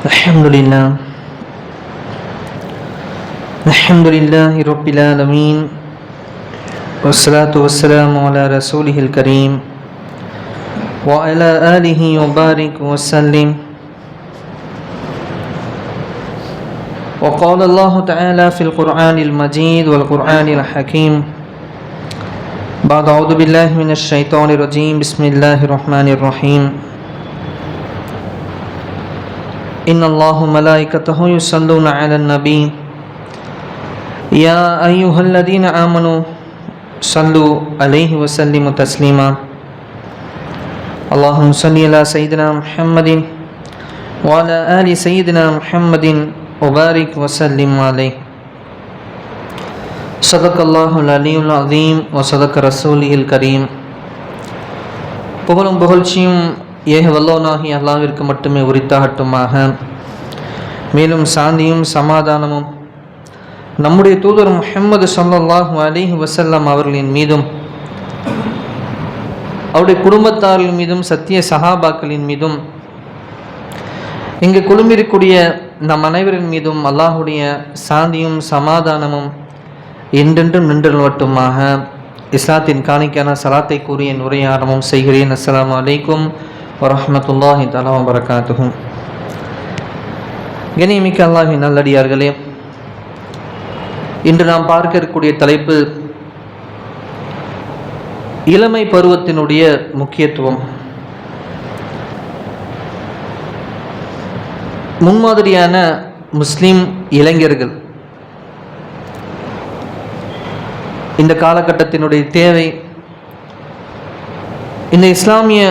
Alhamdulillah Rabbil Alameen Wassalatu wassalamu ala rasulihil kareem wa ala alihi wa barik wa sallim. Wa qala Allah ta'ala fil Qur'anil Majid wal Qur'anil Hakim ba'da a'udhu billahi minash shaitanir rajim. Bismillahir rahmanir rahim. Inna Allahu malaikatahu yusalluna 'alan nabi ya ayyuhalladhina amanu sallu alaihi wa sallimu taslima. Allahumma salli ala sayyidina Muhammadin wa ala ali sayyidina Muhammadin wa barik wa sallim alaihi. Sadaqallahul aliyyul azim wa sadaqa rasulihil kareem. புகழும் புகழ்ச்சியும் ஏக வல்லோனாகி அல்லாஹ்விற்கு மட்டுமே உரித்தாகட்டுமாக. மேலும் சாந்தியும் சமாதானமும் நம்முடைய தூதர் முஹம்மது ஸல்லல்லாஹு அலைஹி வஸல்லம் அவர்களின் மீதும் அவருடைய குடும்பத்தாரின் மீதும் சத்திய சஹாபாக்களின் மீதும் இங்கு குழுமிருக்கூடிய நம் அனைவரின் மீதும் அல்லாஹுடைய சாந்தியும் சமாதானமும் என்றென்றும் நின்றல்வட்டுமாக. இஸ்லாத்தின் காணிக்கான சலாத்தை கூறிய உரையை ஆரம்பம் செய்கிறேன். அஸ்ஸலாமு அலைக்கும் வரஹ்மத்துல்லாஹி தஆலா வபரகாத்துஹு. கண்ணியமிக்க அல்லாஹ்வின் நல்லடியார்களே, இன்று நாம் பார்க்க இருக்கக்கூடிய தலைப்பு இளமை பருவத்தினுடைய முக்கியத்துவம். முன்மாதிரியான முஸ்லிம் இளைஞர்கள் இந்த காலகட்டத்தினுடைய தேவை, இந்த இஸ்லாமிய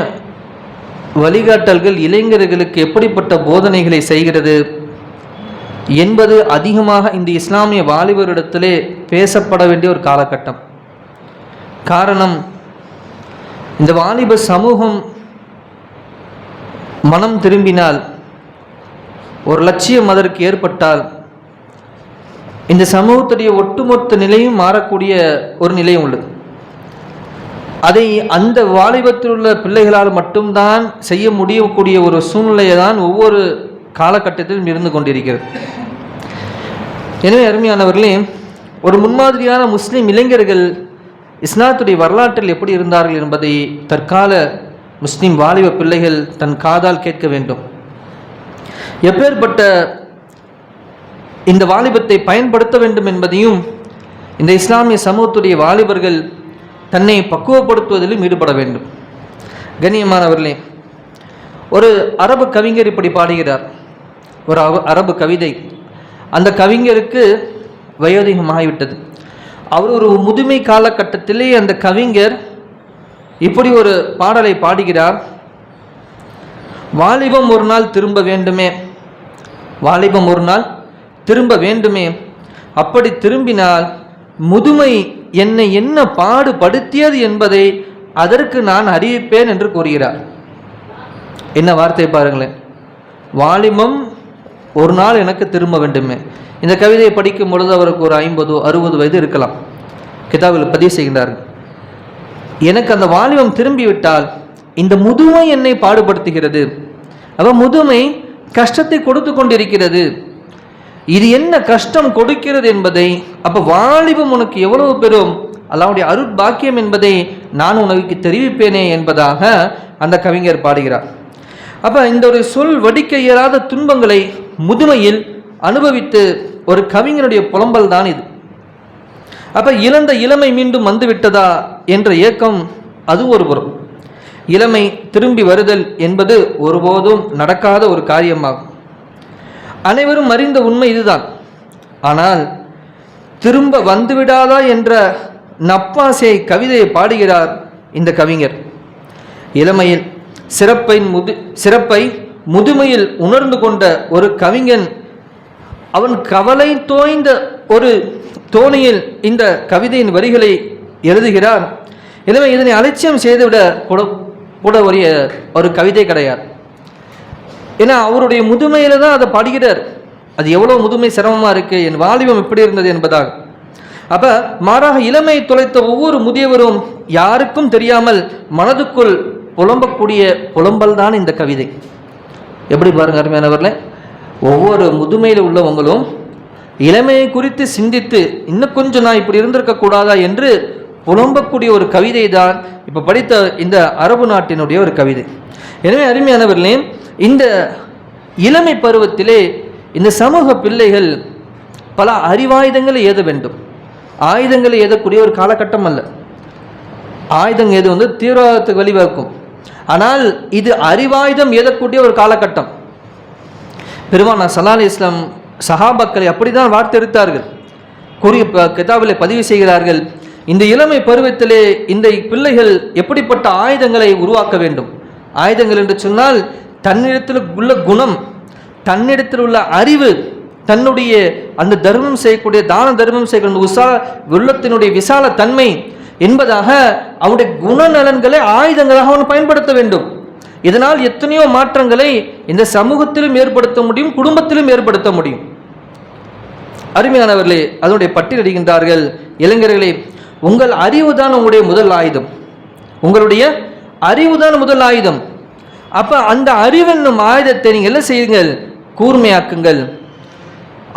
வழிகாட்டல்கள் இளைஞர்களுக்கு எப்படிப்பட்ட போதனைகளை செய்கிறது என்பது அதிகமாக இந்த இஸ்லாமிய வாலிபரிடத்திலே பேசப்பட வேண்டிய ஒரு காலகட்டம். காரணம், இந்த வாலிப சமூகம் மனம் திரும்பினால், ஒரு லட்சியம் அதற்கு ஏற்பட்டால், இந்த சமூகத்துடைய ஒட்டுமொத்த நிலையும் மாறக்கூடிய ஒரு நிலையும் உள்ளது. அதை அந்த வாலிபத்தில் உள்ள பிள்ளைகளால் மட்டும்தான் செய்ய முடியக்கூடிய ஒரு சூழ்நிலையை தான் ஒவ்வொரு காலகட்டத்திலும் இருந்து கொண்டிருக்கிறது. எனவே அருமையானவர்களே, ஒரு முன்மாதிரியான முஸ்லிம் இளைஞர்கள் இஸ்லாத்துடைய வரலாற்றில் எப்படி இருந்தார்கள் என்பதை தற்கால முஸ்லிம் வாலிப பிள்ளைகள் தன் காதால் கேட்க வேண்டும். எப்பேற்பட்ட இந்த வாலிபத்தை பயன்படுத்த வேண்டும் என்பதையும் இந்த இஸ்லாமிய சமூகத்துடைய வாலிபர்கள் தன்னை பக்குவப்படுத்துவதிலும் ஈடுபட வேண்டும். கண்ணியமானவர்களே, ஒரு அரபு கவிஞர் இப்படி பாடுகிறார். ஒரு அரபு கவிதை. அந்த கவிஞருக்கு வயோதிகமாகிவிட்டது. அவர் ஒரு முதுமை காலகட்டத்திலே அந்த கவிஞர் இப்படி ஒரு பாடலை பாடுகிறார். வாலிபம் ஒரு நாள் திரும்ப வேண்டுமே, வாலிபம் ஒரு நாள் திரும்ப வேண்டுமே, அப்படி திரும்பினால் முதுமை என்னை என்ன பாடுபடுத்தியது என்பதை அதற்கு நான் அறிவிப்பேன் என்று கூறுகிறார். என்ன வார்த்தை பாருங்களேன். வாலிபம் ஒரு நாள் எனக்கு திரும்ப வேண்டுமே. இந்த கவிதையை படிக்கும் பொழுது அவருக்கு ஒரு 50-60 வயது இருக்கலாம். கிதாபில் பதிவு செய்கின்றார்கள். எனக்கு அந்த வாலிபம் திரும்பிவிட்டால் இந்த முதுமை என்னை பாடுபடுத்துகிறது. அப்போ முதுமை கஷ்டத்தை கொடுத்து கொண்டிருக்கிறது. இது என்ன கஷ்டம் கொடுக்கிறது என்பதை, அப்போ வாலிபம் உனக்கு எவ்வளவு பெரும் அல்லாஹ்வுடைய அருட்பாக்கியம் என்பதை நான் உனக்கு தெரிவிப்பேனே என்பதாக அந்த கவிஞர் பாடுகிறார். அப்போ இந்த ஒரு சொல் வடிக்க இயலாத துன்பங்களை முதுமையில் அனுபவித்து ஒரு கவிஞனுடைய புலம்பல் தான் இது. அப்போ இழந்த இளமை மீண்டும் வந்துவிட்டதா என்ற ஏக்கம் அது ஒரு புறம். இளமை திரும்பி வருதல் என்பது ஒருபோதும் நடக்காத ஒரு காரியமாகும். அனைவரும் அறிந்த உண்மை இதுதான். ஆனால் திரும்ப வந்துவிடாதா என்ற நப்பாசை கவிதையை பாடுகிறார் இந்த கவிஞர். இளமையில் சிறப்பை முதுமையில் உணர்ந்து கொண்ட ஒரு கவிஞன் அவன் கவலை தோய்ந்த ஒரு தோணியில் இந்த கவிதையின் வரிகளை எழுதுகிறார். எனவே இதனை அலட்சியம் செய்துவிட கூட ஒரு கவிதை கிடையாது. ஏன்னா அவருடைய முதுமையில தான் அதை பாடுகிறார். அது எவ்வளோ முதுமை சிரமமாக இருக்குது, என் வாலிபம் எப்படி இருந்தது என்பதாக. அப்போ மாறாக இளமை தொலைத்த ஒவ்வொரு முதியவரும் யாருக்கும் தெரியாமல் மனதுக்குள் புலம்பக்கூடிய புலம்பல் தான் இந்த கவிதை. எப்படி பாருங்க அருமையானவர்களே, ஒவ்வொரு முதுமையில் உள்ளவங்களும் இளமையை குறித்து சிந்தித்து இன்னும் கொஞ்சம் நான் இப்படி இருந்திருக்க கூடாதா என்று புலம்பக்கூடிய ஒரு கவிதை தான் இப்போ படித்த இந்த அரபு நாட்டினுடைய ஒரு கவிதை. எனவே அருமையானவர்களே, இந்த இளமை பருவத்திலே இந்த சமூக பிள்ளைகள் பல அறிவாயுதங்களை ஏத வேண்டும். ஆயுதங்களை ஏதக்கூடிய ஒரு காலகட்டம் அல்ல. ஆயுதம் ஏது தீவிரவாதத்துக்கு வழிவகுக்கும். ஆனால் இது அறிவாயுதம் ஏதக்கூடிய ஒரு காலகட்டம். பெருமானார் ஸல்லல்லாஹு அலைஹி வஸல்லம் சஹாபாக்களை அப்படிதான் வார்த்தெடுத்தார்கள். கிதாபிலே பதிவு செய்கிறார்கள், இந்த இளமை பருவத்திலே இந்த பிள்ளைகள் எப்படிப்பட்ட ஆயுதங்களை உருவாக்க வேண்டும். ஆயுதங்கள் என்று சொன்னால் தன்னிடத்தில் உள்ள குணம், தன்னிடத்தில் உள்ள அறிவு, தன்னுடைய அந்த தர்மம் செய்யக்கூடிய தான தர்மம் செய்யக்கூடிய உள்ளத்தினுடைய விசால தன்மை என்பதாக அவனுடைய குணநலன்களை ஆயுதங்களாக அவன் பயன்படுத்த வேண்டும். இதனால் எத்தனையோ மாற்றங்களை இந்த சமூகத்திலும் ஏற்படுத்த முடியும், குடும்பத்திலும் ஏற்படுத்த முடியும். அருமையானவர்களே, அதனுடைய பட்டியலிடுகின்றார்கள், இளைஞர்களே, உங்கள் அறிவு தான் உங்களுடைய முதல் ஆயுதம். உங்களுடைய அறிவு தான் முதல் ஆயுதம். அப்ப அந்த அறிவென்னும் ஆயுதத்தை நீங்கள் என்ன செய்யுங்கள்? கூர்மையாக்குங்கள்.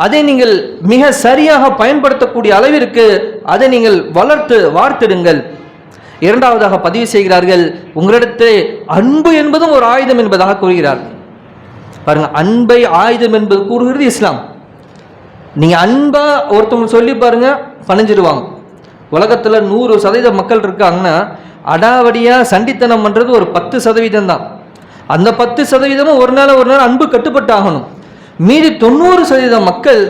அதை நீங்கள் மிக சரியாக பயன்படுத்தக்கூடிய அளவிற்கு அதை நீங்கள் வார்த்திடுங்கள். இரண்டாவதாக பதிவு செய்கிறார்கள், உங்களிடத்தில் அன்பு என்பதும் ஒரு ஆயுதம் என்பதாக கூறுகிறார். பாருங்க, அன்பை ஆயுதம் என்பது கூறுகிறது இஸ்லாம். நீங்க அன்பா ஒருத்தவங்க சொல்லி பாருங்க, பணிஞ்சிருவாங்க. உலகத்துல 100% மக்கள் இருக்காங்கன்னா அடாவடியா சண்டித்தனம் பண்றது ஒரு 10% தான். அந்த 10% ஒரு நாள் அன்பு கட்டுப்பட்டு ஆகணும். மீதி 90% மக்கள்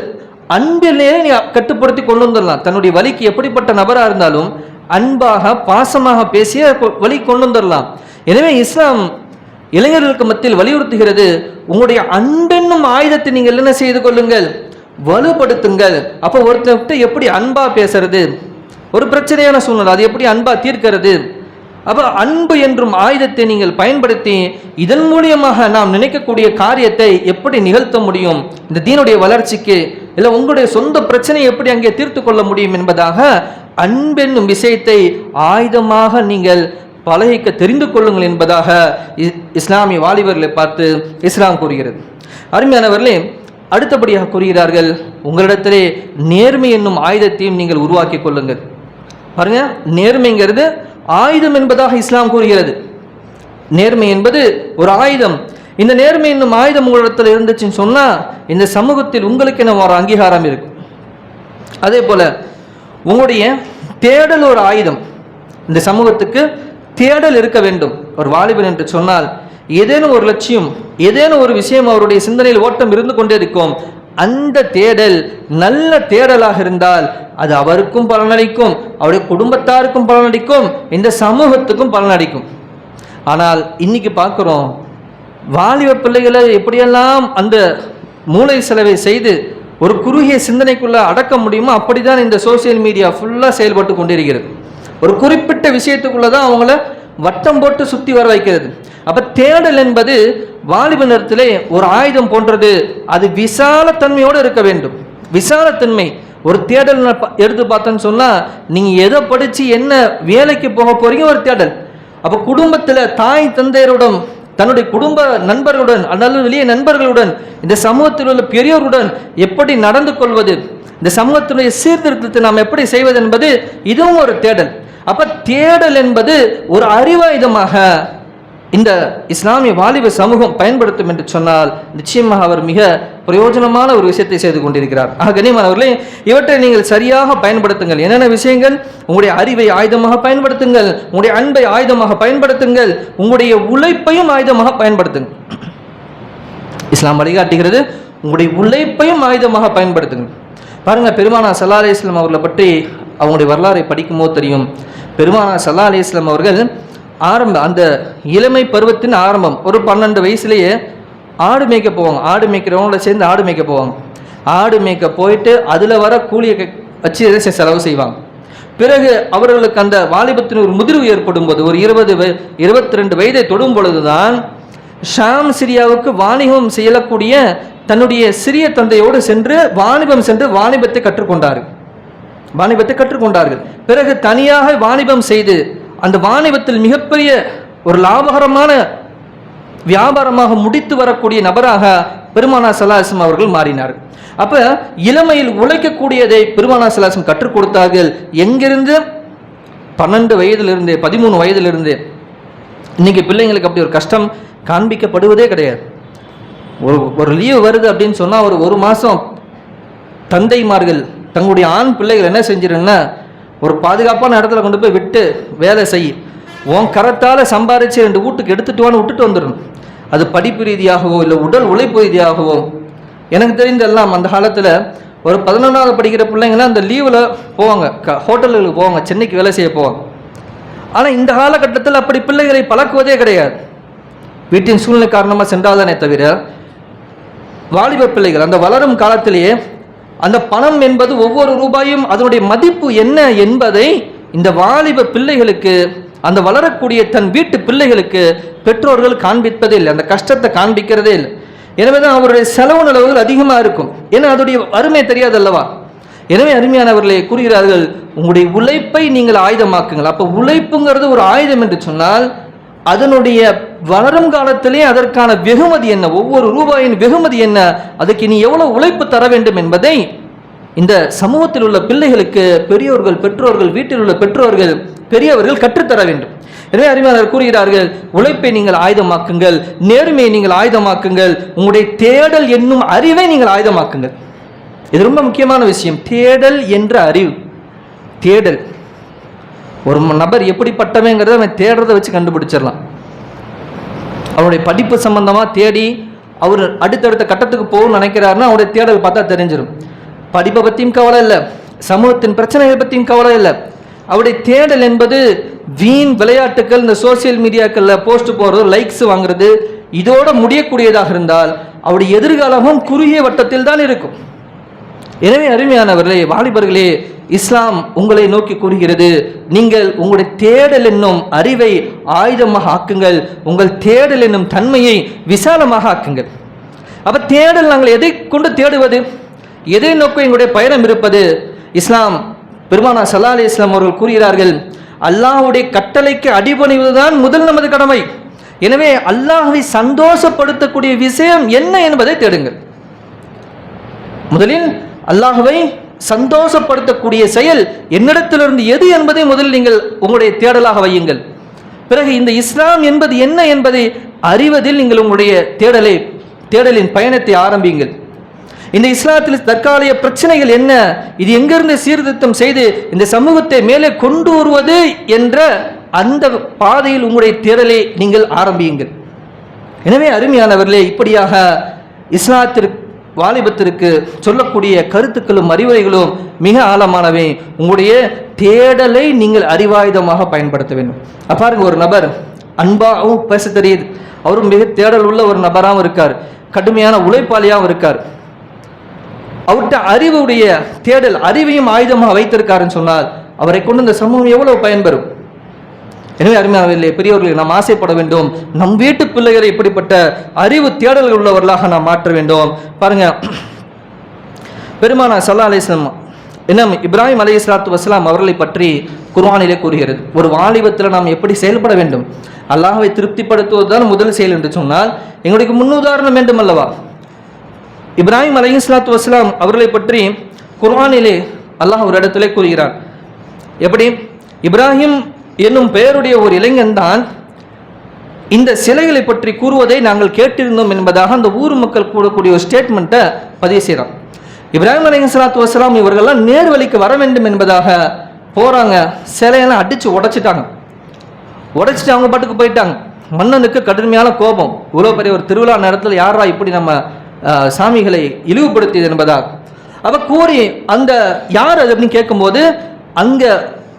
அன்பிலேயே நீ கட்டுப்படுத்தி கொண்டு வந்துடலாம். தன்னுடைய வலிக்கு எப்படிப்பட்ட நபராக இருந்தாலும் அன்பாக பாசமாக பேசிய வழி கொண்டு வந்துடலாம். எனவே இஸ்லாம் இளைஞர்களுக்கு மத்தியில் வலியுறுத்துகிறது, உங்களுடைய அன்பென்னும் ஆயுதத்தை நீங்கள் என்ன செய்து கொள்ளுங்கள்? வலுப்படுத்துங்கள். அப்போ ஒருத்தர்கிட்ட எப்படி அன்பா பேசுறது? ஒரு பிரச்சனையான சூழ்நிலை, அது எப்படி அன்பா தீர்க்கிறது? அப்போ அன்பு என்றும் ஆயுதத்தை நீங்கள் பயன்படுத்தி இதன் மூலியமாக நாம் நினைக்கக்கூடிய காரியத்தை எப்படி நிகழ்த்த முடியும், இந்த தீனுடைய வளர்ச்சிக்கு இல்லை உங்களுடைய சொந்த பிரச்சனையை எப்படி அங்கே தீர்த்து கொள்ள முடியும் என்பதாக அன்பென்னும் விஷயத்தை ஆயுதமாக நீங்கள் பழகிக்க தெரிந்து கொள்ளுங்கள் என்பதாக இஸ்லாமிய வாலிபர்களை பார்த்து இஸ்லாம் கூறுகிறது. அருமையானவர்களே, அடுத்தபடியாக கூறுகிறார்கள், உங்களிடத்திலே நேர்மை என்னும் ஆயுதத்தையும் நீங்கள் உருவாக்கி கொள்ளுங்கள். பாருங்க, நேர்மைங்கிறது ஆயுதம் என்பதாக இஸ்லாம் கூறுகிறது. நேர்மை என்பது ஒரு ஆயுதம். இந்த நேர்மை என்னும் ஆயுதம் உங்களிடத்தில் இருந்துச்சுன்னு சொன்னா இந்த சமூகத்தில் உங்களுக்கு என்ன ஒரு அங்கீகாரம் இருக்கும். அதே போல உங்களுடைய தேடல் ஒரு ஆயுதம். இந்த சமூகத்துக்கு தேடல் இருக்க வேண்டும். ஒரு வாலிபன் என்று சொன்னால் ஏதேனும் ஒரு லட்சியம், ஏதேனும் ஒரு விஷயம் அவருடைய சிந்தனையில் ஓட்டம் இருந்து கொண்டே இருக்கும். அந்த தேடல் நல்ல தேடலாக இருந்தால் அது அவருக்கும் பலனளிக்கும், அவருடைய குடும்பத்தாருக்கும் பலனளிக்கும், இந்த சமூகத்துக்கும் பலனளிக்கும். ஆனால் இன்னைக்கு பார்க்கிறோம், வாலிப பிள்ளைகளை எப்படியெல்லாம் அந்த மூளை செலவை செய்து ஒரு குறுகிய சிந்தனைக்குள்ள அடக்க முடியுமோ அப்படிதான் இந்த சோசியல் மீடியா ஃபுல்லா செயல்பட்டு கொண்டிருக்கிறது. ஒரு குறிப்பிட்ட விஷயத்துக்குள்ளதான் அவங்கள வட்டம் போட்டு சுத்தி வர வைக்கிறது. அப்ப தேடல் என்பது வாலிபனத்திலே ஒரு ஆயுதம் போன்றது. அது விசாலத்தன்மையோடு இருக்க வேண்டும். விசாலத்தன்மை ஒரு தேடல் எடுத்து பார்த்தேன்னு சொன்னா நீங்க எதை படிச்சு என்ன வேலைக்கு போக போறீங்க, ஒரு தேடல். அப்ப குடும்பத்துல தாய் தந்தையருடன், தன்னுடைய குடும்ப நண்பர்களுடன், அல்லது வெளியே நண்பர்களுடன், இந்த சமூகத்தில் உள்ள பெரியோருடன் எப்படி நடந்து கொள்வது, இந்த சமூகத்தினுடைய சீர்திருத்தத்தை நாம் எப்படி செய்வது என்பது இதுவும் ஒரு தேடல். அப்ப தேடல் என்பது ஒரு அறிவாயுதமாக இந்த இஸ்லாமிய வாலிப சமூகம் பயன்படுத்தும் என்று சொன்னால் நிச்சயமாக அவர் மிக பிரயோஜனமான ஒரு விஷயத்தை செய்து கொண்டிருக்கிறார். கண்ணியமானவர்களே, இவற்றை நீங்கள் சரியாக பயன்படுத்துங்கள். என்னென்ன விஷயங்கள்? உங்களுடைய அறிவை ஆயுதமாக பயன்படுத்துங்கள், உங்களுடைய அன்பை ஆயுதமாக பயன்படுத்துங்கள், உங்களுடைய உழைப்பையும் ஆயுதமாக பயன்படுத்துங்கள். இஸ்லாம் வழிகாட்டுகிறது, உங்களுடைய உழைப்பையும் ஆயுதமாக பயன்படுத்துங்கள். பாருங்க, பெருமானார் ஸல்லல்லாஹு அலைஹி வஸல்லம் அவர்களை பற்றி அவங்களுடைய வரலாறை படிக்கும்போது தெரியும். பெருமானார் ஸல்லல்லாஹு அலைஹி வஸல்லம் அவர்கள் அந்த இளமை பருவத்தின் ஆரம்பம், ஒரு 12 வயசுலேயே ஆடு மேய்க்க போவாங்க. ஆடு மேய்க்கிறவங்கள சேர்ந்து ஆடு மேய்க்க போவாங்க. ஆடு மேய்க்க போயிட்டு அதில் வர கூலியை வச்சு செலவு செய்வாங்க. பிறகு அவர்களுக்கு அந்த வாலிபத்தின் ஒரு முதிர்வு ஏற்படும் போது, ஒரு 22 வயதை தொடும் பொழுதுதான் ஷாம் சிரியாவுக்கு வாணிபம் செய்யக்கூடிய தன்னுடைய சிறிய தந்தையோடு சென்று வாணிபத்தை கற்றுக்கொண்டார்கள். பிறகு தனியாக வாணிபம் செய்து அந்த வாணிபத்தில் மிகப்பெரிய ஒரு லாபகரமான வியாபாரமாக முடித்து வரக்கூடிய நபராக பெருமானார் ஸல்லல்லாஹு அலைஹி வஸல்லம் அவர்கள் மாறினார்கள். அப்ப இளமையில் உழைக்கக்கூடியதை பெருமானார் ஸல்லல்லாஹு அலைஹி வஸல்லம் கற்றுக் கொடுத்தார்கள். எங்கிருந்து? 12 வயதிலிருந்து 13 வயதிலிருந்து. இன்னைக்கு பிள்ளைங்களுக்கு அப்படி ஒரு கஷ்டம் காண்பிக்கப்படுவதே கிடையாது. ஒரு லீவு வருது அப்படின்னு சொன்னால் ஒரு மாதம் தந்தைமார்கள் தங்களுடைய ஆண் பிள்ளைகள் என்ன செஞ்சிருங்கன்னா, ஒரு பாதுகாப்பான இடத்துல கொண்டு போய் விட்டு வேலை செய், உன் கரத்தால் சம்பாதிச்சு 2 வீட்டுக்கு எடுத்துட்டு விட்டுட்டு வந்துடணும். அது படிப்பு ரீதியாகவோ இல்லை உடல் உழைப்பு ரீதியாகவோ. எனக்கு தெரிஞ்செல்லாம் அந்த காலத்தில் ஒரு 11வது படிக்கிற பிள்ளைங்களாம் அந்த லீவில் போவாங்க, ஹோட்டல்களுக்கு போவாங்க, சென்னைக்கு வேலை செய்ய போவாங்க. ஆனால் இந்த காலகட்டத்தில் அப்படி பிள்ளைகளை பழக்குவதே கிடையாது. வீட்டின் சூழ்நிலை காரணமாக சென்றால்தானே தவிர, வாலிப பிள்ளைகள் அந்த வளரும் காலத்திலேயே அந்த பணம் என்பது ஒவ்வொரு ரூபாயும் அதனுடைய மதிப்பு என்ன என்பதை இந்த வாலிப பிள்ளைகளுக்கு, அந்த வளரக்கூடிய தன் வீட்டு பிள்ளைகளுக்கு பெற்றோர்கள் காண்பிப்பதே இல்லை, அந்த கஷ்டத்தை காண்பிக்கிறதே இல்லை. எனவே தான் அவருடைய செலவு நிலவுகள் அதிகமாக இருக்கும். ஏன்னா அதோடைய அருமை தெரியாது அல்லவா. எனவே அருமையானவர்களே கூறுகிறார்கள், உங்களுடைய உழைப்பை நீங்கள் ஆயுதமாக்குங்கள். அப்போ உழைப்புங்கிறது ஒரு ஆயுதம் என்று சொன்னால் அதனுடைய வளரும் காலத்திலே அதற்கான வெகுமதி என்ன, ஒவ்வொரு ரூபாயின் வெகுமதி என்ன, அதுக்கு நீ எவ்வளவு உழைப்பு தர வேண்டும் என்பதை இந்த சமூகத்தில் உள்ள பிள்ளைகளுக்கு பெரியோர்கள், பெற்றோர்கள், வீட்டில் உள்ள பெற்றோர்கள், பெரியவர்கள் கற்றுத்தர வேண்டும். எனவே அறிஞர்கள் கூறுகிறார்கள், உழைப்பை நீங்கள் ஆயுதமாக்குங்கள், நேர்மையை நீங்கள் ஆயுதமாக்குங்கள், உங்களுடைய தேடல் என்னும் அறிவை நீங்கள் ஆயுதமாக்குங்கள். இது ரொம்ப முக்கியமான விஷயம். தேடல் என்ற அறிவு. தேடல், ஒரு நபர் எப்படிப்பட்டவங்கிறத அவன் தேடுறதை வச்சு கண்டுபிடிச்சிடலாம். அவருடைய படிப்பு சம்பந்தமாக தேடி அவர் அடுத்தடுத்த கட்டத்துக்கு போகணும்னு நினைக்கிறாருன்னா அவருடைய தேடல் பார்த்தா தெரிஞ்சிடும். படிப்பை பற்றியும் கவலை இல்லை, சமூகத்தின் பிரச்சனைகளை பற்றியும் கவலை இல்லை. அவருடைய தேடல் என்பது வீண் விளையாட்டுக்கள், இந்த சோசியல் மீடியாக்களில் போஸ்ட் போடுறது, லைக்ஸ் வாங்குறது, இதோட முடியக்கூடியதாக இருந்தால் அவருடைய எதிர்காலமும் குறுகிய வட்டத்தில் தான் இருக்கும். எனவே அருமையானவர்களே, வாலிபர்களே, இஸ்லாம் உங்களை நோக்கி கூறுகிறது, நீங்கள் உங்களுடைய தேடல் என்னும் அறிவை ஆயுதமாக ஆக்குங்கள், உங்கள் தேடல் என்னும் தன்மையை விசாலமாக ஆக்குங்கள். அப்ப தேடல், நாங்கள் எதை கொண்டு தேடுவது, எதை நோக்கி எங்களுடைய பயணம் இருப்பது? இஸ்லாம் பெருமானார் ஸல்லல்லாஹு அலைஹி வஸல்லம் அவர்கள் கூறுகிறார்கள், அல்லாஹ்வுடைய கட்டளைக்கு அடிபணிவதுதான் முதல் நமது கடமை. எனவே அல்லாஹ்வை சந்தோஷப்படுத்தக்கூடிய விஷயம் என்ன என்பதை தேடுங்கள். முதலில் அல்லாஹ்வை சந்தோஷப்படுத்தக்கூடிய செயல் என்னிடத்திலிருந்து எது என்பதை முதலில் நீங்கள் உங்களுடைய தேடலாக வையுங்கள். பிறகு இந்த இஸ்லாம் என்பது என்ன என்பதை அறிவதில் நீங்கள் உங்களுடைய தேடலின் பயணத்தை ஆரம்பியுங்கள். இந்த இஸ்லாத்தில் தற்காலிக பிரச்சனைகள் என்ன, இது எங்கிருந்து சீர்திருத்தம் செய்து இந்த சமூகத்தை மேலே கொண்டு வருவது என்ற அந்த பாதையில் உங்களுடைய தேடலை நீங்கள் ஆரம்பியுங்கள். எனவே அருமையானவர்களே, இப்படியாக இஸ்லாத்திற்கு, வாலிபத்திற்கு சொல்லக்கூடிய கருத்துக்களும் அறிவுரைகளும் மிக ஆழமானவை. உங்களுடைய தேடலை நீங்கள் அறிவாயுதமாக பயன்படுத்த வேண்டும். பாருங்க, ஒரு நபர் அன்பாகவும் பேச தெரியுது, அவரும் மிக தேடல் உள்ள ஒரு நபராகவும் இருக்கார், கடுமையான உழைப்பாளியாகவும் இருக்கார். அவர்கிட்ட அறிவுடைய தேடல், அறிவையும் ஆயுதமாக வைத்திருக்காருன்னு சொன்னால் அவரை கொண்டு இந்த சமூகம் எவ்வளவு பயன்பெறும். எனவே அருமையானவர்களே, பெரியவர்களை நாம் ஆசைப்பட வேண்டும், நம் வீட்டு பிள்ளைகளை இப்படிப்பட்ட அறிவு தேடல்கள் உள்ளவர்களாக நாம் மாற்ற வேண்டும். பாருங்க, பெருமானார் ஸல்லல்லாஹு அலைஹி வஸல்லம் இன்னும் இப்ராஹிம் அலைஹிஸ்ஸலாத்து வஸ்ஸலாம் அவர்களை பற்றி குர்ஆனிலே கூறுகிறது. ஒரு வாலிபத்தில் நாம் எப்படி செயல்பட வேண்டும், அல்லாஹ்வை திருப்திப்படுத்துவதுதான் முதல் செயல் என்று சொன்னால் எங்களுக்கு முன்னுதாரணம் வேண்டும் அல்லவா. இப்ராஹிம் அலைஹிஸ்ஸலாத்து வஸ்ஸலாம் அவர்களை பற்றி குர்ஆனிலே அல்லாஹ் ஒரு இடத்திலே கூறுகிறார். எப்படி? இப்ராஹிம் என்னும் பெயருடைய ஒரு இளைஞன் தான் இந்த சிலைகளை பற்றி கூறுவதை நாங்கள் கேட்டிருந்தோம் என்பதாக அந்த ஊர் மக்கள் கூடக்கூடிய ஒரு ஸ்டேட்மெண்ட்டை பதிவு செய்கிறான். இப்ராஹிம் அலைஹிஸ்ஸலாத்து வஸ்ஸலாம் இவர்கள்லாம் நேர்வழிக்கு வர வேண்டும் என்பதாக போகிறாங்க, சிலையெல்லாம் அடித்து உடைச்சிட்டாங்க. உடைச்சிட்டு அவங்க பாட்டுக்கு போயிட்டாங்க. மன்னனுக்கு கடுமையான கோபம், இவ்வளோ பெரிய ஒரு திருவிழா நேரத்தில் யாரா இப்படி நம்ம சாமிகளை இழிவுபடுத்தியது என்பதாக. அப்போ கூறி அந்த யார் அது அப்படின்னு கேட்கும்போது அங்கே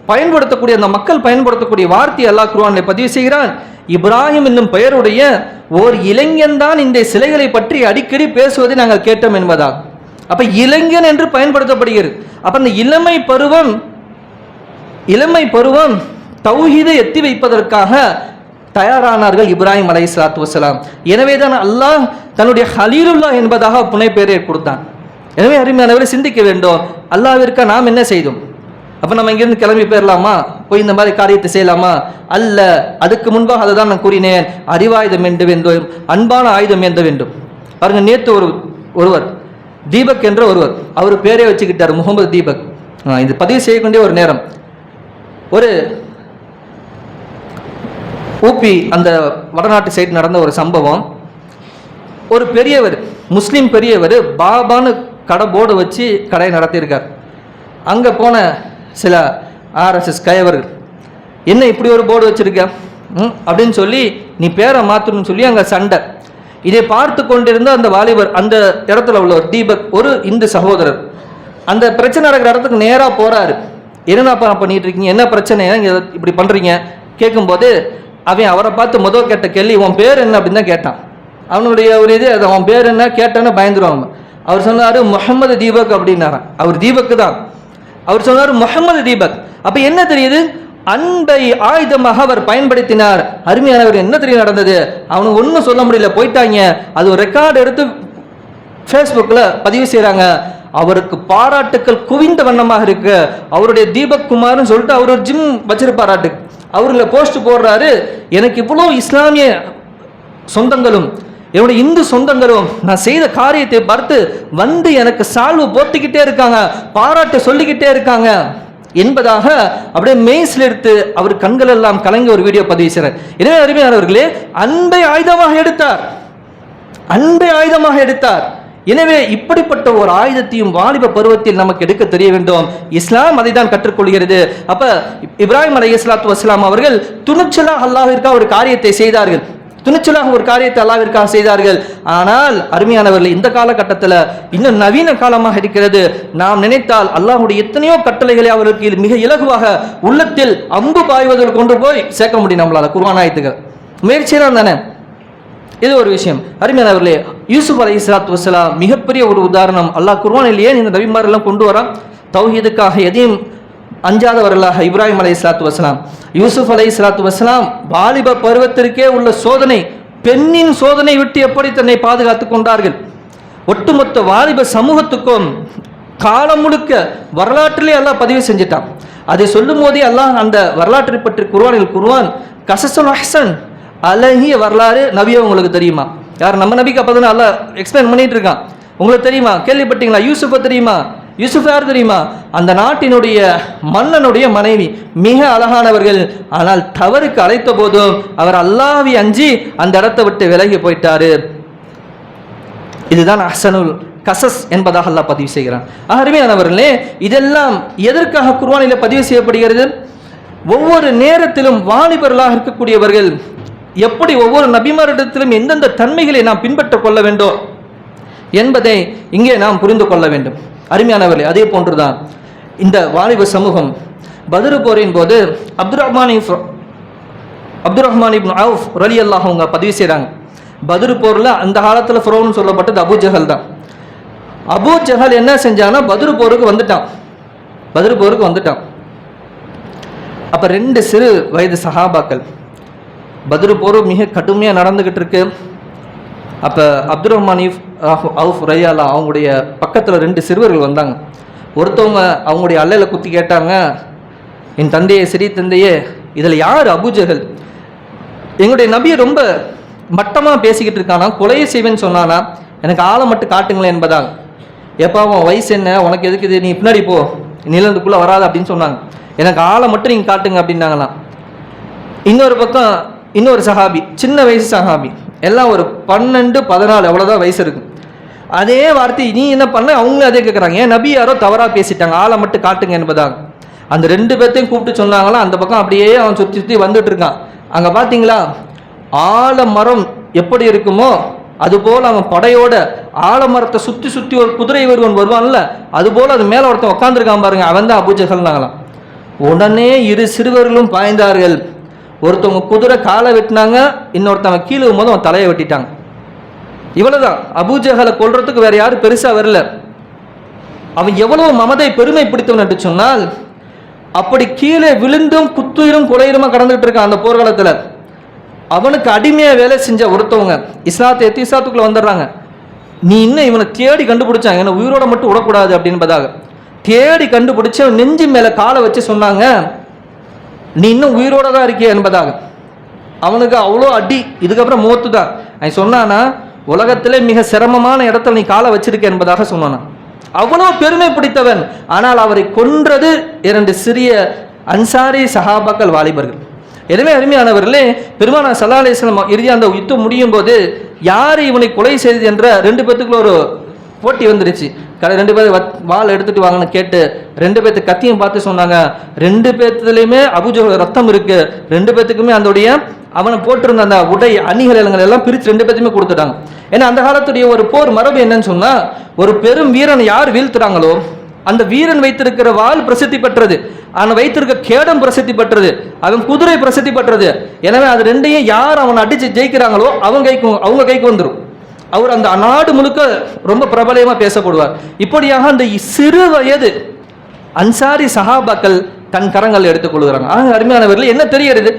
பயன்படுத்தக்கூடிய அந்த மக்கள் பயன்படுத்தக்கூடிய வார்த்தை அல்லாஹ் குர்ஆனிலே பதிவு செய்கிறான். இப்ராஹிம் என்னும் பெயருடைய ஓர் இளைஞன் தான் இந்த சிலைகளை பற்றி அடிக்கடி பேசுவதை நாங்கள் கேட்டோம் என்பதாக. அப்ப இளைஞன் என்று பயன்படுத்தப்படுகிறது. அப்ப அந்த இளமை பருவம் தௌஹீதை எத்தி வைப்பதற்காக தயாரானார்கள் இப்ராஹிம் அலைஹிஸ்ஸலாத்து வஸ்ஸலாம். எனவே தான் அல்லாஹ் தன்னுடைய ஹலீலுல்லா என்பதாக புனை பெயரை கொடுத்தான். எனவே அருமையானவரை சிந்திக்க வேண்டும், அல்லாஹ்விற்கு நாம் என்ன செய்தோம்? அப்போ நம்ம இங்கிருந்து கிளம்பி போயிடலாமா, போய் இந்த மாதிரி காரியத்தை செய்யலாமா? அல்ல, அதுக்கு முன்பாக அதை தான் நான் கூறினேன், அறிவாயுதம் என்ற வேண்டும், அன்பான ஆயுதம் என்ற வேண்டும். பாருங்க, நேற்று ஒருவர் தீபக் என்ற ஒருவர், அவர் பேரே வச்சுக்கிட்டார் முகமது தீபக். இது பதிவு செய்யக்கூடிய ஒரு நேரம், ஒரு ஊபி அந்த வடநாட்டு சைடு நடந்த ஒரு சம்பவம். ஒரு பெரியவர், முஸ்லீம் பெரியவர், பாபான்னு கடை போர்டு வச்சு கடை நடத்தியிருக்கார். அங்கே போன சில ஆர்எஸ்எஸ் கயவர்கள், என்ன இப்படி ஒரு போர்டு வச்சிருக்க அப்படின்னு சொல்லி, நீ பேரை மாற்றணும்னு சொல்லி அங்கே சண்டை. இதை பார்த்து கொண்டிருந்த அந்த வாலிபர், அந்த இடத்துல உள்ள ஒரு தீபக், ஒரு இந்து சகோதரர், அந்த பிரச்சனை நடக்கிற இடத்துக்கு நேராக போறாரு. என்னப்பா பண்ணிட்டு இருக்கீங்க, என்ன பிரச்சனை, இப்படி பண்றீங்க கேட்கும்போது, அவன் அவரை பார்த்து முதல் கேட்ட கேள்வி, உன் பேர் என்ன அப்படின்னு தான் கேட்டான். அவனுடைய ஒரு இது, அவன் பேர் என்ன கேட்டான்னு பயந்துருவாங்க. அவர் சொன்னாரு முகமது தீபக் அப்படின்னாரான். அவர் தீபக்கு தான். அவர் சொன்னார் முகமது தீபக். அப்ப என்ன தெரியுது, அன்பை ஆயுதமாக அவர் பயன்படுத்தினார். அருமையானவர், என்ன தெரியும் நடந்தது, அவனுக்கு ஒன்றும் சொல்ல முடியல, போயிட்டாங்க. அது ஒரு ரெக்கார்டு எடுத்து ஃபேஸ்புக்கில் பதிவு செய்கிறாங்க. அவருக்கு பாராட்டுக்கள் குவிந்த வண்ணமாக இருக்கு. அவருடைய தீபக் குமார்னு சொல்லிட்டு அவர் ஒரு ஜிம் வச்சிருப்பாராட்டு, அவர்களை போஸ்ட் போடுறாரு. எனக்கு இவ்வளோ இஸ்லாமிய சொந்தங்களும் என்னுடைய இந்து சொந்தங்களும் நான் செய்த காரியத்தை பார்த்து வந்து எனக்கு சால்வு போட்டுக்கிட்டே இருக்காங்க, பாராட்டு சொல்லிக்கிட்டே இருக்காங்க என்பதாக அப்படியே மெய்ஸில் எடுத்து அவர் கண்கள் எல்லாம் கலங்கி ஒரு வீடியோ பதிவு செய்கிறார். எனவே அருமையானவர்களே, அன்பை ஆயுதமாக எடுத்தார், அன்பை ஆயுதமாக எடுத்தார். எனவே இப்படிப்பட்ட ஒரு ஆயுதத்தையும் வாலிப பருவத்தில் நமக்கு எடுக்க தெரிய வேண்டும். இஸ்லாம் அதை தான் கற்றுக்கொள்கிறது. அப்ப இப்ராஹிம் அலைஹிஸ்ஸலாத்து வஸ்ஸலாம் அவர்கள் துணிச்சலாக அல்லாஹ்விற்காக ஒரு காரியத்தை செய்தார்கள், துணிச்சலாக ஒரு காரியத்தை அல்லாஹ்விற்காக செய்தார்கள். ஆனால் அருமையானவர்கள், இந்த காலகட்டத்தில் இன்னும் நவீன காலமாக இருக்கிறது. நாம் நினைத்தால் அல்லாஹ்வுடைய எத்தனையோ கட்டளைகளை அவர்களுக்கு மிக இலகுவாக உள்ளத்தில் அம்பு பாய்வதில் கொண்டு போய் சேர்க்க முடியும் நம்மளால. குர்ஆன் ஆயத்துகள் முயற்சிதான் தானே. இது ஒரு விஷயம். அருமையானவர்களே, யூசுப் அலைஹிஸ்ஸலாத்து வஸ்ஸலாம் மிகப்பெரிய ஒரு உதாரணம். அல்லாஹ் குர்ஆனில் ஏன் இந்த நபிமாரெல்லாம் கொண்டு வரான், தௌஹீதுக்காக எதையும் அஞ்சாதவர்களாக இப்ராஹிம் அலைஹிஸ்ஸலாத்து வஸ்ஸலாம், யூசுப் அலைஹிஸ்ஸலாத்து வஸ்ஸலாம் வாலிப பருவத்திற்கே உள்ள சோதனை, பெண்ணின் சோதனை விட்டு எப்படி தன்னை பாதுகாத்துக் கொண்டார்கள். ஒட்டுமொத்த வாலிப சமூகத்துக்கும் காலம் முழுக்க வரலாற்றிலே அல்லாஹ் பதிவு செஞ்சிட்டான். அதை சொல்லும் போதே அல்லாஹ் அந்த வரலாற்றை பற்றி குர்ஆன் கஸஸுல் அஹ்ஸன், அழகிய வரலாறு நபியை உங்களுக்கு தெரியுமா? யார் நம்ம நபிக்கு அப்பதான் அல்லாஹ் எக்ஸ்பிளைன் பண்ணிட்டு இருக்கான். உங்களுக்கு தெரியுமா, கேள்விப்பட்டீங்களா? யூசுஃபை தெரியுமா? யூசுஃப் யார் தெரியுமா? அந்த நாட்டினுடைய மன்னனுடைய மனைவி, மிக அழகானவர்கள். ஆனால் தவறுக்கு அழைத்த போதும் அவர் அல்லாஹ்வை அஞ்சி அந்த இடத்தை விட்டு விலகி போயிட்டாரு. இதுதான் அஹ்ஸனுல் கஸஸ் என்பதாக அல்லாஹ் பதிவு செய்கிறான். அருமையானவர்களே, இதெல்லாம் எதற்காக குர்ஆனில் பதிவு செய்யப்படுகிறது? ஒவ்வொரு நேரத்திலும் வாலிபர்களாக இருக்கக்கூடியவர்கள் எப்படி ஒவ்வொரு நபிமாரிடத்திலும் எந்தெந்த தன்மைகளை நாம் பின்பற்ற கொள்ள வேண்டும் என்பதை இங்கே நாம் புரிந்து கொள்ள வேண்டும். அருமையானவர்களே, அதே போன்றுதான் இந்த வாலிப சமூகம் பத்ர் போரின் போது அப்துர் ரஹ்மான் இப்னு அவுஃப் ரலியல்லாஹு அன்ஹு பதிவு செய்கிறாங்க. பத்ர் போரில் அந்த காலத்தில் ஃபிரௌன் சொல்லப்பட்டது அபூ ஜஹல் தான். அபூ ஜஹல் என்ன செஞ்சான்னா பத்ர் போருக்கு வந்துட்டான். அப்போ 2 சிறு வயது சஹாபாக்கள், பத்ர் போர் மிக கடுமையாக நடந்துக்கிட்டு இருக்கு. அப்போ அப்துர் ரஹ்மான் அவுஃப் ரலியல்லாஹு அவங்களுடைய பக்கத்தில் 2 சிறுவர்கள் வந்தாங்க. ஒருத்தவங்க அவங்களுடைய அல்லையில் குத்தி கேட்டாங்க, என் தந்தையே, சிறிய தந்தையே, இதில் யார் அபூ ஜஹல்? எங்களுடைய நபியை ரொம்ப மட்டமாக பேசிக்கிட்டு இருக்கானா, கொலையை செய்வேன்னு சொன்னானா, எனக்கு ஆளை மட்டும் காட்டுங்களேன் என்பதாக. எப்போ அவன் வயசு என்ன, உனக்கு எதுக்கு இது, நீ பின்னாடி போ, நிலந்துக்குள்ளே வராது அப்படின்னு சொன்னாங்க. எனக்கு ஆளை மட்டும் நீங்கள் காட்டுங்க அப்படின்னாங்களாம். இன்னொரு பக்கம் இன்னொரு சஹாபி, சின்ன வயசு சஹாபி, எல்லாம் ஒரு 12-14 அவ்வளோதான் வயசு இருக்கு. அதே வார்த்தை நீ என்ன பண்ண, அவங்களும் அதே கேட்குறாங்க, ஏன் நபி யாரோ தவறாக பேசிட்டாங்க, ஆளை மட்டும் காட்டுங்க என்பதாக. அந்த 2 பேர்த்தையும் கூப்பிட்டு சொன்னாங்களா. அந்த பக்கம் அப்படியே அவன் சுற்றி சுற்றி வந்துட்டு இருக்கான். அங்கே பார்த்தீங்களா, ஆலமரம் எப்படி இருக்குமோ அதுபோல் அவன் படையோட ஆலமரத்தை சுற்றி சுற்றி ஒரு குதிரை ஒருவன் வருவான்ல, அதுபோல் அது மேலே ஒருத்தன் உட்காந்துருக்கான் பாருங்க, அவன் தான் அபூ ஜஹல்னாங்களாம். உடனே 2 சிறுவர்களும் பாய்ந்தார்கள். ஒருத்தவங்க குதிரை காலை வெட்டினாங்க, இன்னொருத்தவங்க கீழே போது அவன் தலையை வெட்டிட்டாங்க. இவ்வளவுதான். அபூ ஜஹலை கொல்றதுக்கு வேற யாரும் பெருசா வரல. அவன் எவ்வளவு மமதை பெருமை பிடித்தவன் என்று சொன்னால், அப்படி கீழே விழுந்தும் குத்துயிரும் கொலையுமா கடந்துகிட்டு இருக்கான் அந்த போர்க்காலத்தில். அவனுக்கு அடிமையா வேலை செஞ்ச ஒருத்தவங்க இஸ்லாத்துக்குள்ள வந்துடுறாங்க. நீ இன்னும் இவனை தேடி கண்டுபிடிச்சாங்க, இவனை உயிரோட மட்டும் விடக்கூடாது அப்படின்பதாக தேடி கண்டுபிடிச்சு அவன் நெஞ்சு மேல காலை வச்சு சொன்னாங்க, நீ இன்னும் உயிரோட தான் இருக்கிய என்பதாக. அவனுக்கு அவ்வளோ அடி, இதுக்கப்புறம் மூத்து தான். அவன் சொன்னானா, உலகத்திலே மிக சிரமமான இடத்துல நீ காலை வச்சிருக்க என்பதாக சொன்னான். அவ்வளோ பெருமை பிடித்தவன். ஆனால் அவரை கொன்றது 2 சிறிய அன்சாரி சஹாபாக்கள், வாலிபர்கள். எனவே அருமையானவர்களே, பெருமானார் ஸல்லல்லாஹு அலைஹி வஸல்லம் இறுதி அந்த யுத்தம் முடியும் போது யார் இவனை கொலை செய்தது என்ற 2 பேத்துக்குள்ள ஒரு போட்டி வந்துருச்சு. 2 பேர் வாள் எடுத்துட்டு வாங்கன்னு கேட்டு 2 பேர்த்து கத்தியும் பார்த்து சொன்னாங்க, 2 பேர்த்துலையுமே அபூஜஹல் ரத்தம் இருக்கு. 2 பேத்துக்குமே அதோடைய அவனை போட்டிருந்த அந்த உடை அணிகள் எல்லாம் பிரித்து 2 பேத்துமே கொடுத்துட்டாங்க. ஏன்னா அந்த காலத்துடைய ஒரு போர் மரபு என்னன்னு சொன்னா, ஒரு பெரும் வீரனை யார் வீழ்த்துறாங்களோ அந்த வீரன் வைத்திருக்கிற வாள் பிரசித்தி பெற்றது, அவன் வைத்திருக்க கேடம் பிரசித்தி பெற்றது, அவன் குதிரை பிரசித்தி பெற்றது. எனவே அது 2ஐயும் யார் அவனை அடிச்சு ஜெயிக்கிறாங்களோ அவங்க கைக்கு வந்துடும். அவர் அந்த நாடு முழுக்க ரொம்ப பிரபலமா பேசப்படுவார். இப்படியாக அந்த சிறு வயது அன்சாரி சஹாபாக்கள் தன் கரங்கள் எடுத்துக் கொள்கிறாங்க. அருமையானவர்கள், என்ன தெரிகிறது?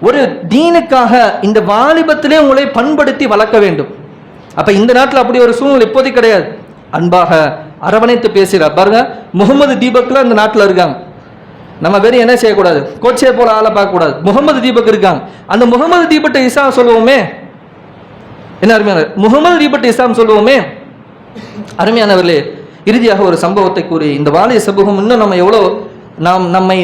ஒரு தீனுக்காக இந்த வாலிபத்திலே உங்களை பண்படுத்தி வளர்க்க வேண்டும். அப்ப இந்த நாட்டில் அப்படி ஒரு சூழ்நிலை இப்போதைக்கு கிடையாது. அன்பாக அரவணைத்து பேசுகிறார் பாருங்க. முகமது தீபக்ல இந்த நாட்டில் இருக்காங்க. நம்ம வெறும் என்ன செய்யக்கூடாது, கோச்சே போல ஆளை பார்க்க கூடாது. முகமது தீபக் இருக்காங்க. அந்த முகமது தீபத்தை இசா சொல்லுவோமே, என்ன அருமையான முகமது தீபத்தை இஸ்லாம் சொல்லுவோமே. அருமையானவர்களே, இறுதியாக ஒரு சம்பவத்தை கூறி இந்த வாலிய சமூகம் இன்னும் நம்ம எவ்வளோ நம்மை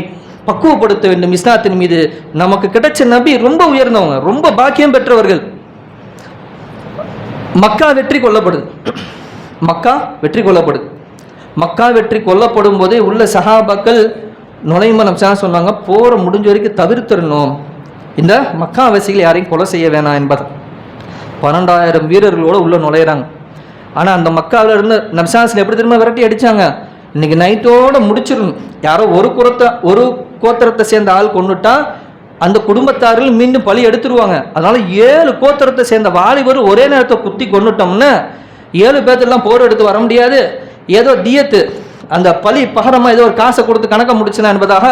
பக்குவப்படுத்த வேண்டும். இஸ்லாத்தின் மீது நமக்கு கிடைச்ச நபி ரொம்ப உயர்ந்தவங்க, ரொம்ப பாக்கியம் பெற்றவர்கள். மக்கா வெற்றி கொள்ளப்படுது. மக்கா வெற்றி கொள்ளப்படுது. மக்கா வெற்றி கொல்லப்படும் போதே உள்ள சஹாபாக்கள் நுழைமனம் சொன்னாங்க, போற முடிஞ்ச வரைக்கும் தவிர்த்திடணும், இந்த மக்காவாசிகள் யாரையும் கொலை செய்ய வேணாம் என்பது. 12,000 வீரர்களோடு உள்ள நுழையிறாங்க. ஆனால் அந்த மக்காவில் இருந்து நபிசாஸ்ல எப்படி திரும்ப விரட்டி அடித்தாங்க, இன்னைக்கு நைட்டோடு முடிச்சிடணும். யாரோ ஒரு கோத்திரத்தை சேர்ந்த ஆள் கொண்டுட்டா அந்த குடும்பத்தார்கள் மீண்டும் பழி எடுத்துருவாங்க. அதனால 7 கோத்திரத்தை சேர்ந்த வாலிபர் ஒரே நேரத்தை குத்தி கொண்டுட்டோம்னா 7 பேர்த்தெல்லாம் போர் எடுத்து வர முடியாது. ஏதோ தியத்து, அந்த பழி பகரமாக ஏதோ ஒரு காசை கொடுத்து கணக்க முடிச்சுனா என்பதாக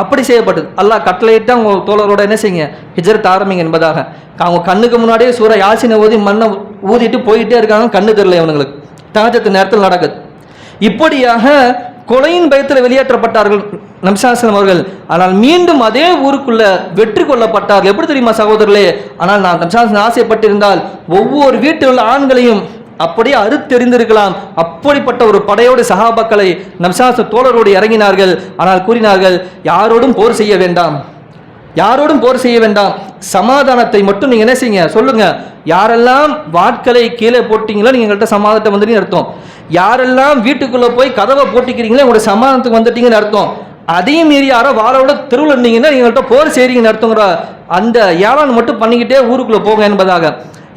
அப்படி செய்யப்பட்டது. அல்லாஹ் கட்டளையிட்டு அவங்க தோழரோட என்ன செய்யுங்க, ஹிஜ்ரத் ஆரம்பிங்க என்பதாக. அவங்க கண்ணுக்கு முன்னாடியே சூரா யாசினை ஓதி மண்ணை ஊதிட்டு போயிட்டே இருக்காங்க. கண்ணு தெரியல இவங்களுக்கு, தஹஜ்ஜத் நேரத்தில் நடக்குது. இப்படியாக கொலையின் பயத்தில் வெளியேற்றப்பட்டார்கள் நபிசாஸ்லம் அவர்கள். ஆனால் மீண்டும் அதே ஊருக்குள்ள வெற்றி கொள்ளப்பட்டார்கள். எப்படி தெரியுமா சகோதரர்களே? ஆனால் நான் நபிசாஸ்லம் ஆசைப்பட்டிருந்தால் ஒவ்வொரு வீட்டில் உள்ள ஆண்களையும் அப்படியே அறுத்தெறிந்திருக்கலாம். அப்படிப்பட்ட ஒரு படையோடு சஹாபாக்களை நபிசாஸ்லம் தோழரோடு இறங்கினார்கள். ஆனால் கூறினார்கள், யாரோடும் போர் செய்ய வேண்டாம், யாரோடும் போர் செய்ய வேண்டாம், சமாதானத்தை மட்டும் நீங்க என்ன செய்யுங்க சொல்லுங்க. யாரெல்லாம் வாட்களை கீழே போட்டீங்களோ நீங்க எங்கள்கிட்ட சமாதானத்தை வந்துட்டீங்கன்னு அர்த்தம். யாரெல்லாம் வீட்டுக்குள்ள போய் கதவை போட்டிக்கிறீங்களோ உங்களுடைய சமாதானத்துக்கு வந்துட்டீங்கன்னு அர்த்தம். அதையும் மீறி யாரோ வாழோட தெருவில் இருந்தீங்கன்னா எங்கள்கிட்ட போர் செய்றீங்கன்னு அர்த்தங்கிற அந்த ஏழான் மட்டும் பண்ணிக்கிட்டே ஊருக்குள்ள போங்க என்பதாக.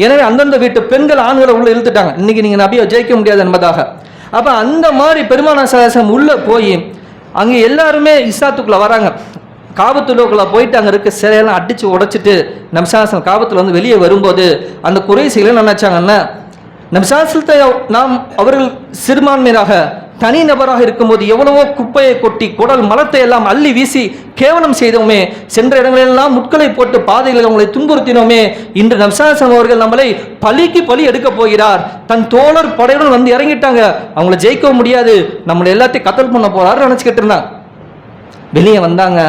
எனவே அந்தந்த வீட்டு பெண்கள் ஆண்களை உள்ள இழுத்துட்டாங்க, இன்னைக்கு நீங்க நபியை ஜெயிக்க முடியாது என்பதாக. அப்ப அந்த மாதிரி பெருமானார் ஸல்லல்லாஹு உள்ள போய் அங்க எல்லாருமே இஸ்லாத்துக்குள்ள வராங்க. காபத்துல்லக்குள்ள போயிட்டு அங்கே இருக்க சிலையெல்லாம் அடித்து உடைச்சிட்டு நபிசாசம் காபத்தில் வந்து வெளியே வரும்போது அந்த குறைசிகளை நினைச்சாங்கன்னா, நபிசாசத்தை நாம் அவர்கள் சிறுபான்மையாக தனி நபராக இருக்கும்போது எவ்வளவோ குப்பையை கொட்டி குடல் மலத்தை எல்லாம் அள்ளி வீசி கேவலம் செய்தோமே, சென்ற இடங்களெல்லாம் முட்களை போட்டு பாதைகளில் அவங்களை துன்புறுத்தினோமே, இன்று நபிசாசம் அவர்கள் நம்மளை பழிக்கு பழி எடுக்க போகிறார். தன் தோழர் படையுடன் வந்து இறங்கிட்டாங்க, அவங்கள ஜெயிக்க முடியாது, நம்மளை எல்லாத்தையும் கத்தல் பண்ண போறாரு நினச்சிக்கிட்டு இருந்தாங்க. வெளியே வந்தாங்க.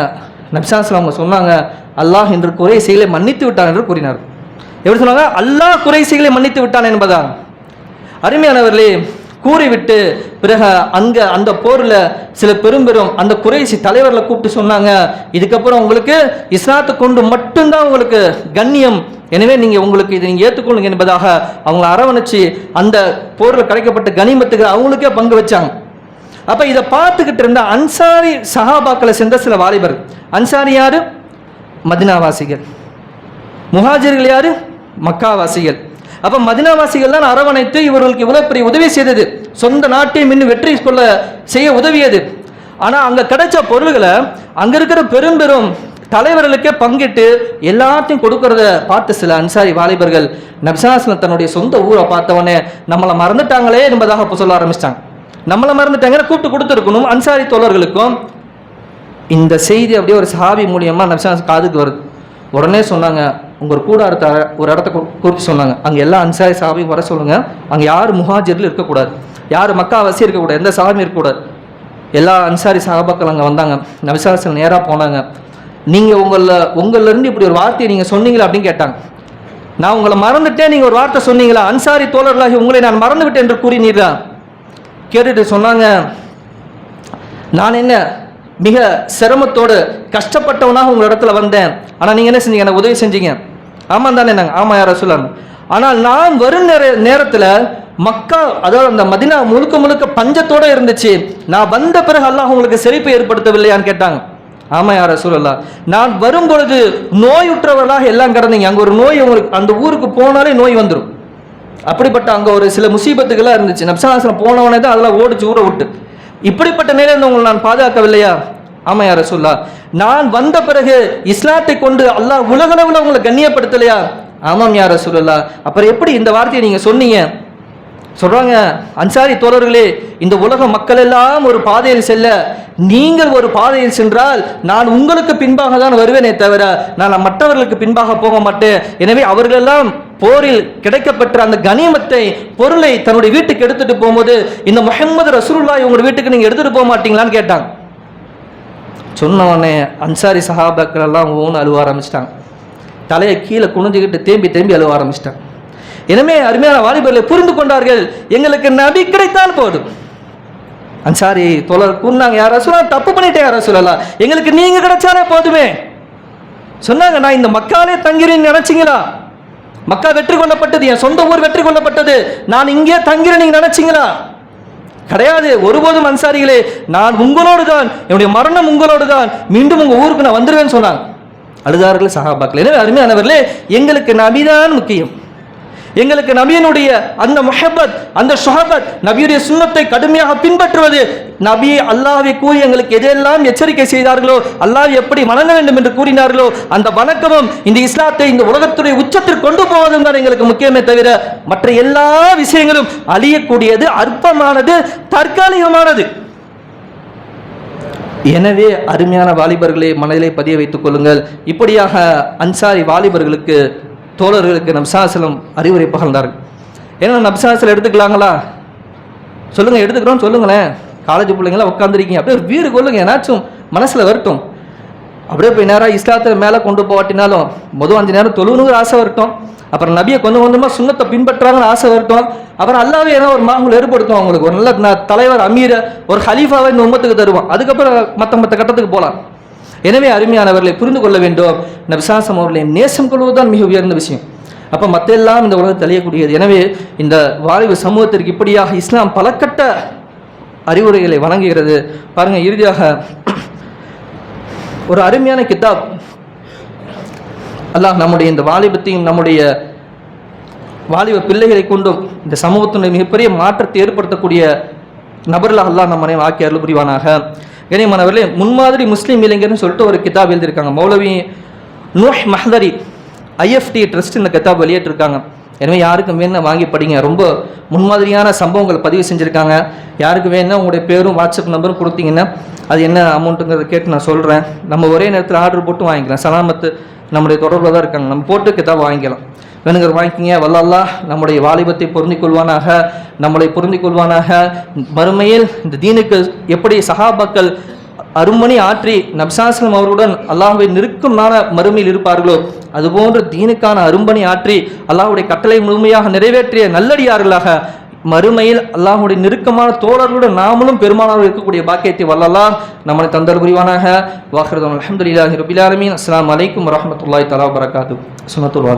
நபிசாஸ்லாம் அவங்க சொன்னாங்க, அல்லாஹ் என்று குறைசிகளை மன்னித்து விட்டான் என்று கூறினார். எப்படி சொன்னாங்க? அல்லாஹ் குறைசிகளை மன்னித்து விட்டான் என்பதா? அருமையானவர்களே, கூறிவிட்டு பிறகு அங்க அந்த போர்ல சில பெரும் அந்த குறைசி தலைவர்களை கூப்பிட்டு சொன்னாங்க, இதுக்கப்புறம் உங்களுக்கு இஸ்லாத்தை கொண்டு மட்டும்தான் உங்களுக்கு கண்ணியம், எனவே நீங்க உங்களுக்கு இதை நீங்க ஏற்றுக்கொள்ளுங்க என்பதாக அவங்களை அரவணைச்சு அந்த போரில் கிடைக்கப்பட்ட கனிமத்துக்கு அவங்களுக்கே பங்கு வச்சாங்க. அப்ப இதை பார்த்துக்கிட்டு இருந்த அன்சாரி சஹாபாக்களை சேர்ந்த சில வாலிபர்கள். அன்சாரி யாரு? மதினாவாசிகள். முஹாஜிர்கள் யாரு? மக்காவாசிகள். அப்ப மதினாவாசிகள் தான் அரவணைத்து இவர்களுக்கு இவ்வளவு பெரிய உதவி செய்தது, சொந்த நாட்டையும் இன்னும் வெற்றி கொள்ள செய்ய உதவியது. ஆனா அங்க கிடைச்ச பொருள்களை அங்க இருக்கிற பெரும் தலைவர்களுக்கே பங்கிட்டு எல்லாத்தையும் கொடுக்கறத பார்த்து சில அன்சாரி வாலிபர்கள் நபிசாஸ்லம் தன்னுடைய சொந்த ஊரை பார்த்தவனே நம்மளை மறந்துட்டாங்களே என்பதாக இப்போ சொல்ல ஆரம்பிச்சிட்டாங்க. நம்மளை மறந்துட்டாங்க, கூப்பிட்டு கொடுத்துருக்கணும் அன்சாரி தோழர்களுக்கும். இந்த செய்தி அப்படியே ஒரு சஹாபி மூலியமா நபிசாஸ் காதுக்கு வருது. உடனே சொன்னாங்க, உங்கள் கூடாரத்தை ஒரு இடத்த குறித்து சொன்னாங்க, அங்கே எல்லா அன்சாரி சஹாபியும் வர சொல்லுங்க, அங்கே யார் முஹாஜிர்கள் இருக்கக்கூடாது, யார் மக்காவாசி இருக்கக்கூடாது, எந்த சஹாபியும் இருக்கக்கூடாது. எல்லா அன்சாரி சஹாபாக்கள் அங்கே வந்தாங்க. நபிசாஸ் நேராக போனாங்க. நீங்கள் உங்களிலேருந்து இப்படி ஒரு வார்த்தையை நீங்கள் சொன்னீங்களா அப்படின்னு கேட்டாங்க. நான் உங்களை மறந்துட்டேன், நீங்கள் ஒரு வார்த்தை சொன்னீங்களா, அன்சாரி தோழர்களாகி உங்களை நான் மறந்து விட்டேன் என்று கூறினீர்களா? கேட்டுட்டு சொன்னாங்க, நான் என்ன மிக சிரமத்தோடு கஷ்டப்பட்டவனாக உங்கள் இடத்துல வந்தேன், ஆனால் நீங்கள் என்ன செஞ்சீங்க, எனக்கு உதவி செஞ்சீங்க. ஆமாம் தானே? நாங்கள் ஆமாம் யார சொல்லலாம். ஆனால் நான் வரும் நேரத்தில் மக்கா, அதாவது அந்த மதினா முழுக்க முழுக்க பஞ்சத்தோடு இருந்துச்சு, நான் வந்த பிறகு அல்லாஹ் உங்களுக்கு செழிப்பை ஏற்படுத்தவில்லையான்னு கேட்டாங்க. ஆமாம் யார சொல்லலாம். நான் வரும் பொழுது நோயுற்றவர்களாக எல்லாம் கிடந்தீங்க. அங்கே ஒரு நோய், உங்களுக்கு அந்த ஊருக்கு போனாலே நோய் வந்துடும். அப்படிப்பட்ட அங்கே ஒரு சில முசீபத்துக்கெல்லாம் இருந்துச்சு. நபிஸல்லல்லாஹு போனவனே தான் அதெல்லாம் ஓடிச்சு ஊரை விட்டு. இப்படிப்பட்ட நிலையில் உங்களை நான் பாதுகாக்கவில்லையா? ஆமாம் யார சொல்லா. நான் வந்த பிறகு இஸ்லாத்தை கொண்டு அல்லாஹ் உலகளவில் உங்களை கண்ணியப்படுத்தலையா? ஆமாம் யார சொல்லலாம். அப்புறம் எப்படி இந்த வார்த்தையை நீங்கள் சொன்னீங்க? சொல்றாங்க, அன்சாரி தோழர்களே, இந்த உலக மக்கள் எல்லாம் ஒரு பாதையில் செல்ல நீங்கள் ஒரு பாதையில் சென்றால் நான் உங்களுக்கு பின்பாக தான் வருவேனே தவிர நான் மற்றவர்களுக்கு பின்பாக போக மாட்டேன். எனவே அவர்களெல்லாம் போரில் கிடைக்கப்பெற்ற அந்த கனிமத்தை, பொருளை தன்னுடைய வீட்டுக்கு எடுத்துட்டு போகும்போது இந்த முஹம்மது ரசூலுல்லாஹி உங்க வீட்டுக்கு நீங்க எடுத்துட்டு போக மாட்டீங்களான்னு கேட்டாங்க. சொன்னவனே அன்சாரி சஹாபாக்கள் எல்லாம் ஒவ்வொன்று அழுவ ஆரம்பிச்சிட்டாங்க. தலையை கீழே குனிஞ்சுக்கிட்டு தேம்பி தேம்பி அழுவ ஆரம்பிச்சிட்டாங்க. எனவே அருமையான வாலிபர்களை புரிந்து கொண்டார்கள், எங்களுக்கு நபி கிடைத்தால் போதும். அன்சாரி தோழர் கூறினாங்க, யார சொல்லலாம், தப்பு பண்ணிட்டேன் யார சொல்லலாம், எங்களுக்கு நீங்க கிடைச்சாலே போதுமே. சொன்னாங்க, நான் இந்த மக்காலே தங்கிறேன்னு நினைச்சீங்களா? மக்கா வெற்றி கொள்ளப்பட்டது, என் சொந்த ஊர் வெற்றி கொள்ளப்பட்டது, நான் இங்கே தங்கிறேன் நீங்க நினைச்சீங்களா? கிடையாது, ஒருபோதும் அன்சாரிகளே, நான் உங்களோடு தான், என்னுடைய மரணம் உங்களோடு தான், மீண்டும் உங்க ஊருக்கு நான் வந்துடுவேன்னு சொன்னாங்க. அழுதார்கள் சஹாபாக்கள். எனவே அருமையானவர்களே, எங்களுக்கு நபிதான் முக்கியம். எங்களுக்கு நபியினுடைய அந்த முஹப்பத், அந்த ஷஹபத், நபியுடைய சுன்னத்தை கடுமையாக பின்பற்றுவது, நபி அல்லாஹ்வை கூறி எங்களுக்கு எதெல்லாம் எச்சரிக்கை செய்தார்களோ, அல்லாஹ் எப்படி வணங்க வேண்டும் என்று கூறினார்களோ, அந்த வணக்கமும் இந்த இஸ்லாத்தை இந்த உலகத்துடைய உச்சத்திற்கு கொண்டு போவதும் தான் எங்களுக்கு முக்கியமே தவிர மற்ற எல்லா விஷயங்களும் அழியக்கூடியது, அற்பமானது, தற்காலிகமானது. எனவே அருமையான வாலிபர்களை மனதிலே பதிய வைத்துக் கொள்ளுங்கள். இப்படியாக அன்சாரி வாலிபர்களுக்கு, தோழர்களுக்கு நபிஸல்லல்லாஹு அறிவுரை பகர்ந்தார்கள். ஏன்னா நபிஸல்லல்லாஹு எடுத்துக்கலாங்களா? சொல்லுங்க, எடுத்துக்கிறோம் சொல்லுங்களேன். காலேஜ் பிள்ளைங்களாம் உட்காந்துருக்கீங்க, அப்படியே வீடு கொள்ளுங்க, ஏன்னாச்சும் மனசில் வரட்டும். அப்படியே போய் நேராக இஸ்லாத்தில் மேலே கொண்டு போவாட்டினாலும் மொதல் 5 நேரம் தொழுணுங்கிற ஆசை வரட்டும். அப்புறம் நபியை கொஞ்சம் கொஞ்சமாக சுன்னத்தை பின்பற்றாங்கன்னு ஆசை வரட்டும். அப்புறம் அல்லாவே ஏன்னா ஒரு மாகுல் ஏற்படுத்தும், அவங்களுக்கு ஒரு நல்ல தலைவர், அமீர, ஒரு ஹலீஃபாவை இந்த உம்மத்துக்கு தருவோம். அதுக்கப்புறம் மற்ற கட்டத்துக்கு போகலாம். எனவே அருமையானவர்களை புரிந்து கொள்ள வேண்டும், நபிஸல்லல்லாஹு அவர்களை நேசம் கொள்வதுதான் மிக உயர்ந்த விஷயம். அப்போ மற்ற எல்லாம் இந்த உலகத்தில் தெளியக்கூடியது. எனவே இந்த வாலிப சமூகத்திற்கு இப்படியாக இஸ்லாம் பலக்கட்ட அறிவுரைகளை வழங்குகிறது. பாருங்க, இறுதியாக ஒரு அருமையான கிதாப் அல்லாஹ் நம்முடைய இந்த வாலிபத்தையும் நம்முடைய வாலிப பிள்ளைகளை கொண்டும் இந்த சமூகத்தினுடைய மிகப்பெரிய மாற்றத்தை ஏற்படுத்தக்கூடிய நபர்களாக அல்லாஹ் நம்மை ஆக்கி அருள் புரிவானாக. கண்ணியமானவர்களே, முன்மாதிரி முஸ்லீம் இளைஞர்னு சொல்லிட்டு ஒரு கிதாப் எழுதியிருக்காங்க. மௌலவி நூஹ் மஹ்தரி IFT ட்ரஸ்ட் இந்த கிதாப் வெளியிட்டிருக்காங்க. எனவே யாருக்கும் வேணும்னா வாங்கி படிங்க. ரொம்ப முன்மாதிரியான சம்பவங்கள் பதிவு செஞ்சுருக்காங்க. யாருக்கு வேணும்னா உங்களுடைய பேரும் வாட்ஸ்அப் நம்பரும் கொடுத்தீங்கன்னா அது என்ன அமௌண்ட்டுங்கிறத கேட்டு நான் சொல்கிறேன். நம்ம ஒரே நேரத்தில் ஆர்டர் போட்டு வாங்கிக்கலாம். சலாமத்து நம்முடைய தொடர்பில் தான் இருக்காங்க, நம்ம போட்டு கிதாப் வாங்கிக்கலாம். வேணுங்கிற வாங்கிக்கிங்க. வல்லல்லாஹ் நம்முடைய வாலிபத்தை பொருந்திக் கொள்வானாக, நம்மளை பொருந்திக் கொள்வானாக. மறுமையில் இந்த தீனுக்கு எப்படி சஹாபாக்கள் அருமணி ஆற்றி நபிஸல்லல்லாஹு அவர்களுடன் அல்லாஹ்வை நெருக்கமான மறுமையில் இருப்பார்களோ, அதுபோன்று தீனுக்கான அரும்பணி ஆற்றி அல்லாஹ்வுடைய கட்டளை முழுமையாக நிறைவேற்றிய நல்லடியார்களாக மறுமையில் அல்லாஹ்வுடைய நெருக்கமான தோழர்களுடன் நாமளும் பெருமானாக இருக்கக்கூடிய பாக்கியத்தை வல்லல்லாஹ் நம்மளை தந்தல் புரிவானாக. வாஹிரு அல்ஹம்துலில்லாஹி ரப்பில் ஆலமீன். அஸ்ஸலாமு அலைக்கும் வரஹ்மத்துல்லாஹி தஆலா வபரகாத்துஹு. சுன்னத்துல்